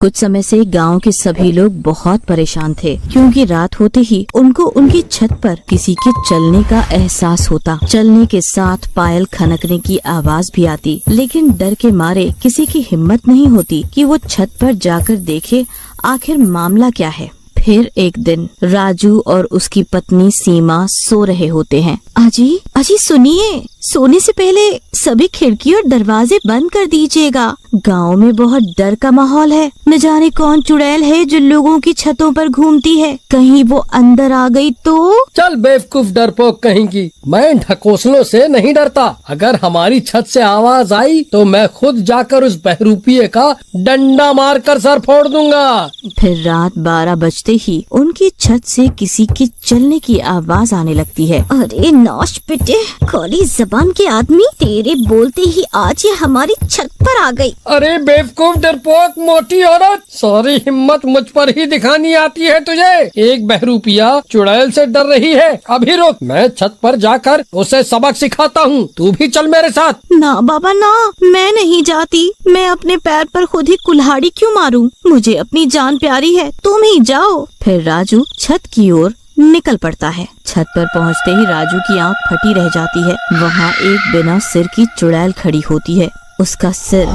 कुछ समय से गांव के सभी लोग बहुत परेशान थे, क्योंकि रात होते ही उनको उनकी छत पर किसी के चलने का एहसास होता। चलने के साथ पायल खनकने की आवाज भी आती, लेकिन डर के मारे किसी की हिम्मत नहीं होती कि वो छत पर जाकर देखे आखिर मामला क्या है। फिर एक दिन राजू और उसकी पत्नी सीमा सो रहे होते हैं। अजी अजी सुनिए, सोने से पहले सभी खिड़की और दरवाजे बंद कर दीजिएगा। गांव में बहुत डर का माहौल है। न जाने कौन चुड़ैल है जो लोगों की छतों पर घूमती है, कहीं वो अंदर आ गई तो। चल बेवकूफ डरपोक कहेंगी, मैं ढकोसलों से नहीं डरता। अगर हमारी छत से आवाज आई तो मैं खुद जाकर उस बहरूपिये का डंडा मारकर सर फोड़ दूंगा। फिर रात 12 बजते ही उनकी छत से किसी के चलने की आवाज आने लगती है। अरे नौश पिटे, काली जबान के आदमी, तेरे बोलते ही आज ये हमारी छत पर आ गई। अरे बेवकूफ डरपोक मोटी औरत, सारी हिम्मत मुझ पर ही दिखानी आती है तुझे। एक बहरूपिया चुड़ैल से डर रही है, अभी रुक, मैं छत पर जाकर उसे सबक सिखाता हूँ। तू भी चल मेरे साथ। ना बाबा ना, मैं नहीं जाती। मैं अपने पैर पर खुद ही कुल्हाड़ी क्यों मारूं? मुझे अपनी जान प्यारी है, तुम ही जाओ। फिर राजू छत की ओर निकल पड़ता है। छत पर पहुंचते ही राजू की आंख फटी रह जाती है। वहाँ एक बिना सिर की चुड़ैल खड़ी होती है। उसका सिर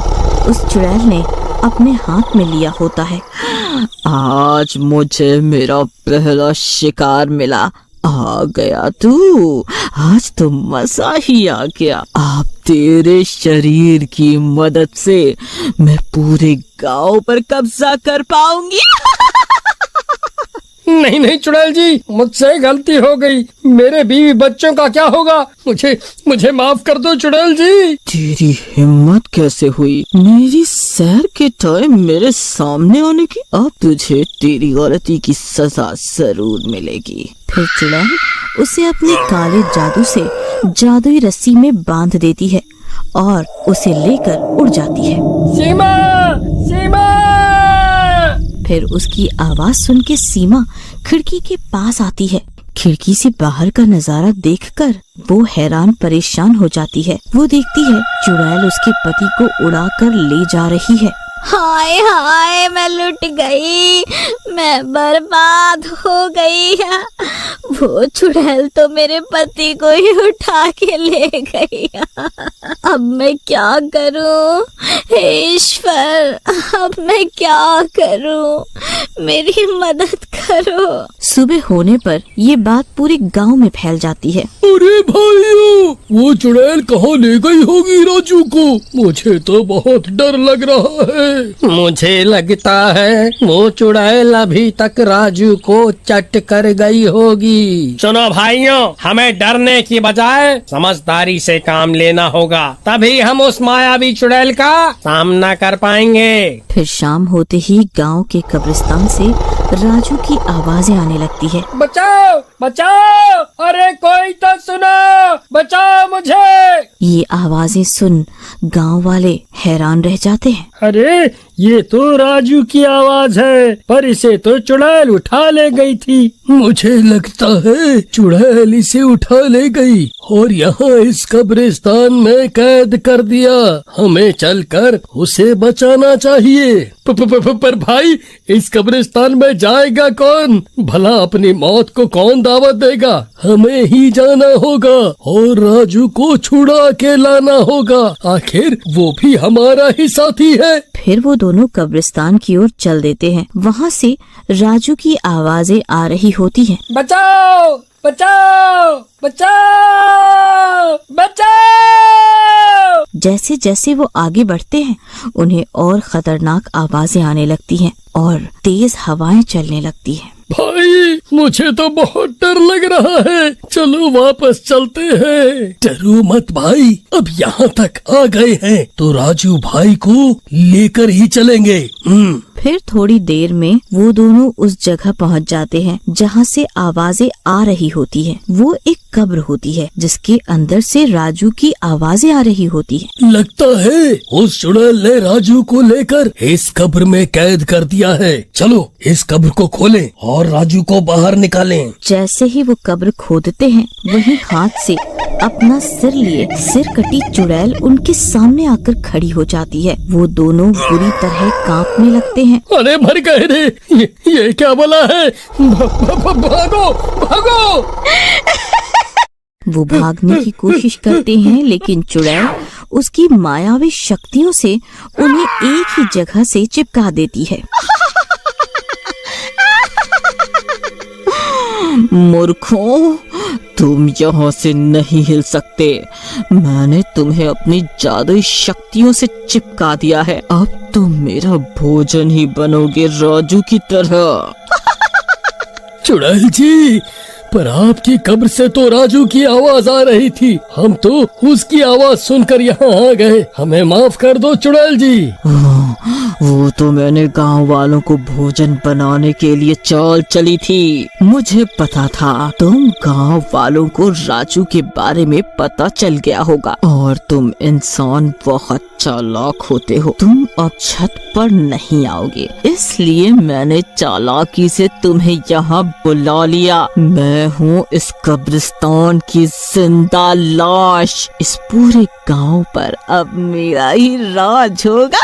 उस चुड़ैल ने अपने हाथ में लिया होता है। आज मुझे मेरा पहला शिकार मिला। आ गया तू, आज तो मजा ही आ गया। अब तेरे शरीर की मदद से मैं पूरे गांव पर कब्जा कर पाऊंगी। नहीं नहीं चुड़ैल जी, मुझसे गलती हो गई। मेरे बीवी बच्चों का क्या होगा? मुझे माफ कर दो चुड़ैल जी। तेरी हिम्मत कैसे हुई मेरी सैर के टाइम मेरे सामने आने की? अब तुझे तेरी गलती की सजा जरूर मिलेगी। फिर चुड़ैल उसे अपने काले जादू से जादुई रस्सी में बांध देती है और उसे लेकर उड़ जाती है। सीमा, सीमा। फिर उसकी आवाज सुन के सीमा खिड़की के पास आती है। खिड़की से बाहर का नजारा देखकर वो हैरान परेशान हो जाती है। वो देखती है चुड़ैल उसके पति को उड़ाकर ले जा रही है। हाय हाय, मैं लुट गई, मैं बर्बाद हो गई। वो चुड़ैल तो मेरे पति को ही उठा के ले गई। अब मैं क्या करूं? हे ईश्वर, अब मैं क्या करूं? मेरी मदद करो। सुबह होने पर ये बात पूरे गांव में फैल जाती है। अरे भाइयों, वो चुड़ैल कहाँ ले गई होगी राजू को? मुझे तो बहुत डर लग रहा है। मुझे लगता है वो चुड़ैल अभी तक राजू को चट कर गई होगी। सुनो भाइयों, हमें डरने की बजाय समझदारी से काम लेना होगा, तभी हम उस मायावी चुड़ैल का सामना कर पाएंगे। फिर शाम होते ही गांव के कब्रिस्तान से राजू की आवाजें आने लगती है। बचाओ बचाओ, अरे कोई तो सुनो, बचाओ मुझे। ये आवाजें सुन गांव वाले हैरान रह जाते हैं। अरे ये तो राजू की आवाज है, पर इसे तो चुड़ैल उठा ले गई थी। मुझे लगता है चुड़ैल इसे उठा ले गई और यहाँ इस कब्रिस्तान में कैद कर दिया। हमें चलकर उसे बचाना चाहिए। पर भाई, इस कब्रिस्तान में जाएगा कौन? भला अपनी मौत को कौन दावत देगा? हमें ही जाना होगा और राजू को छुड़ा के लाना होगा। आखिर वो भी हमारा ही साथी है। फिर वो दोनों कब्रिस्तान की ओर चल देते हैं। वहाँ से राजू की आवाजें आ रही होती हैं। बचाओ बचाओ बचाओ बचाओ। जैसे जैसे वो आगे बढ़ते हैं, उन्हें और खतरनाक आवाजें आने लगती हैं और तेज हवाएं चलने लगती हैं। भाई, मुझे तो बहुत डर लग रहा है, चलो वापस चलते हैं। डरो मत भाई, अब यहाँ तक आ गए हैं तो राजू भाई को लेकर ही चलेंगे। फिर थोड़ी देर में वो दोनों उस जगह पहुँच जाते हैं जहाँ से आवाजें आ रही होती हैं। वो एक कब्र होती है जिसके अंदर से राजू की आवाजें आ रही होती है। लगता है उस चुड़ैल ने राजू को लेकर इस कब्र में कैद कर दिया है। चलो इस कब्र को खोलें और राजू को बाहर निकालें। जैसे ही वो कब्र खोदते हैं वहीं हाथ से अपना सिर लिए सिर कटी चुड़ैल उनके सामने आकर खड़ी हो जाती है। वो दोनों बुरी तरह कांपने लगते हैं। अरे मर गए रे, ये क्या बला है? भागो भागो। वो भागने की कोशिश करते हैं लेकिन चुड़ैल उसकी मायावी शक्तियों से उन्हें एक ही जगह से चिपका देती है। मूर्खों, तुम यहाँ से नहीं हिल सकते। मैंने तुम्हें अपनी जादुई शक्तियों से चिपका दिया है। अब तुम मेरा भोजन ही बनोगे राजू की तरह। चुड़ैल जी, पर आपकी कब्र से तो राजू की आवाज आ रही थी। हम तो उसकी आवाज सुनकर यहाँ आ गए। हमें माफ कर दो चुड़ैल जी। वो तो मैंने गांव वालों को भोजन बनाने के लिए चाल चली थी। मुझे पता था तुम गांव वालों को राजू के बारे में पता चल गया होगा और तुम इंसान बहुत चालाक होते हो। तुम अब छत पर नहीं आओगे, इसलिए मैंने चालाकी से तुम्हें यहाँ बुला लिया। मैं हूँ इस कब्रिस्तान की जिंदा लाश। इस पूरे गांव पर अब मेरा ही राज होगा।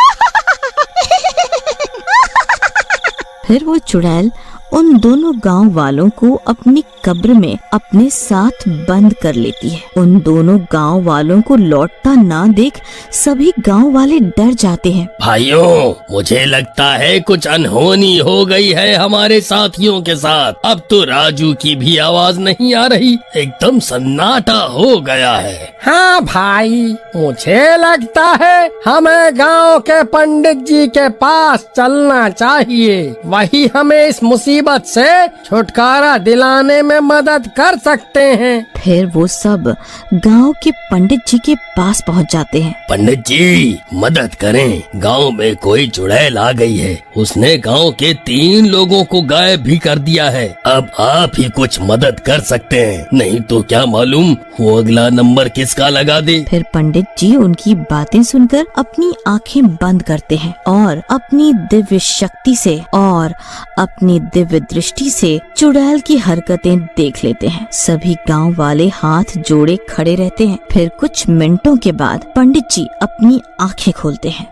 फिर वो चुड़ैल उन दोनों गांव वालों को अपनी कब्र में अपने साथ बंद कर लेती है। उन दोनों गांव वालों को लौटता ना देख सभी गांव वाले डर जाते हैं। भाइयों, मुझे लगता है कुछ अनहोनी हो गई है हमारे साथियों के साथ। अब तो राजू की भी आवाज नहीं आ रही, एकदम सन्नाटा हो गया है। हाँ भाई, मुझे लगता है हमें गांव के पंडित जी के पास चलना चाहिए। वही हमें इस मुसीबत से छुटकारा दिलाने में मदद कर सकते हैं। फिर वो सब गांव के पंडित जी के पास पहुंच जाते हैं। पंडित जी, मदद करें। गांव में कोई चुड़ैल आ गई है। उसने गांव के 3 लोगों को गायब भी कर दिया है। अब आप ही कुछ मदद कर सकते हैं, नहीं तो क्या मालूम वो अगला नंबर किसका लगा दे। फिर पंडित जी उनकी बातें सुनकर अपनी आंखें बंद करते हैं और अपनी दिव्य शक्ति से और अपनी दिव्य दृष्टि से चुड़ैल की हरकतें देख लेते हैं। सभी गांव वाले हाथ जोड़े खड़े रहते हैं। फिर कुछ मिनटों के बाद पंडित जी अपनी आंखें खोलते हैं।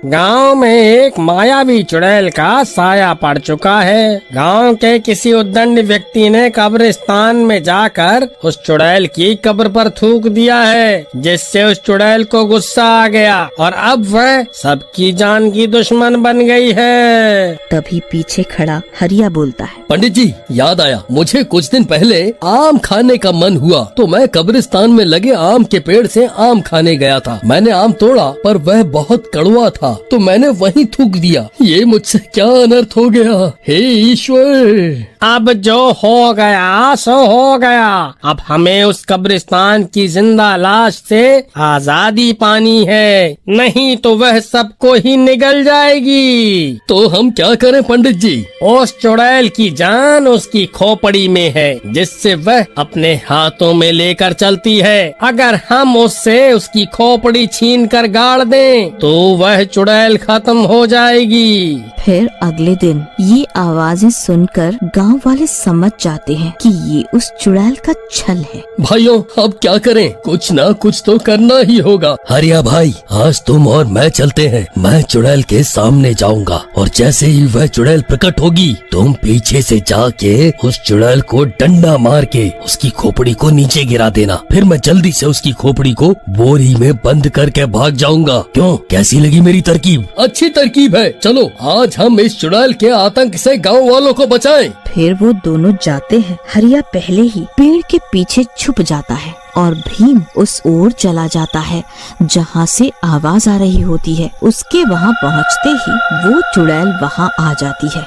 गांव में एक मायावी चुड़ैल का साया पड़ चुका है। गांव के किसी उद्दंड व्यक्ति ने कब्रिस्तान में जाकर उस चुड़ैल की कब्र पर थूक दिया है, जिससे उस चुड़ैल को गुस्सा आ गया और अब वह सबकी जान की दुश्मन बन गई है। तभी पीछे खड़ा हरिया बोलता है, पंडित जी, याद आया, मुझे कुछ दिन पहले आम खाने का मन हुआ तो मैं कब्रिस्तान में लगे आम के पेड़ से आम खाने गया था। मैंने आम तोड़ा पर वह बहुत कड़वा था तो मैंने वहीं थूक दिया। ये मुझसे क्या अनर्थ हो गया, हे ईश्वर। अब जो हो गया सो हो गया। अब हमें उस कब्रिस्तान की जिंदा लाश से आजादी पानी है, नहीं तो वह सबको ही निगल जाएगी। तो हम क्या करें पंडित जी? उस चुड़ैल की जान उसकी खोपड़ी में है, जिससे वह अपने हाथों में लेकर चलती है। अगर हम उससे उसकी खोपड़ी छीन कर गाड़ दें तो वह चुड़ैल खत्म हो जाएगी। फिर अगले दिन ये आवाजें सुनकर गांव वाले समझ जाते हैं कि ये उस चुड़ैल का छल है। भाइयों, अब क्या करें? कुछ ना कुछ तो करना ही होगा। हरिया भाई, आज तुम और मैं चलते हैं। मैं चुड़ैल के सामने जाऊंगा और जैसे ही वह चुड़ैल प्रकट होगी तुम पीछे से जाके उस चुड़ैल को डंडा मार के उसकी खोपड़ी को नीचे गिरा देना। फिर मैं जल्दी से उसकी खोपड़ी को बोरी में बंद करके भाग जाऊंगा। क्यों, कैसी लगी मेरी तरकीब? अच्छी तरकीब है। चलो आज हम इस चुड़ैल के आतंक से गाँव वालों को बचाएं। फिर वो दोनों जाते हैं। हरिया पहले ही पेड़ के पीछे छुप जाता है और भीम उस ओर चला जाता है जहाँ से आवाज आ रही होती है। उसके वहाँ पहुँचते ही वो चुड़ैल वहाँ आ जाती है।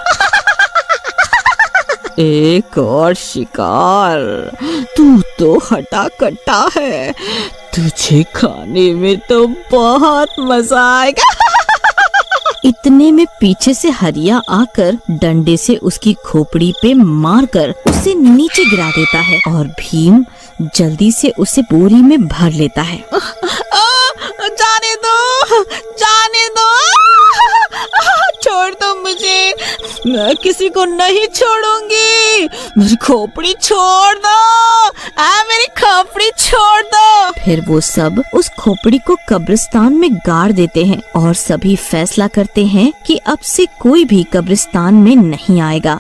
एक और शिकार, तू तो हटा कट्टा है, तुझे खाने में तो बहुत मजा आएगा। इतने में पीछे से हरिया आकर डंडे से उसकी खोपड़ी पे मारकर उसे नीचे गिरा देता है और भीम जल्दी से उसे बोरी में भर लेता है। जाने दो, जाने दो, छोड़ दो मुझे, मैं किसी को नहीं छोड़ूंगी, मेरी खोपड़ी छोड़ दो, मेरी खोपड़ी छोड़ दो। फिर वो सब उस खोपड़ी को कब्रिस्तान में गाड़ देते हैं और सभी फैसला करते हैं कि अब से कोई भी कब्रिस्तान में नहीं आएगा।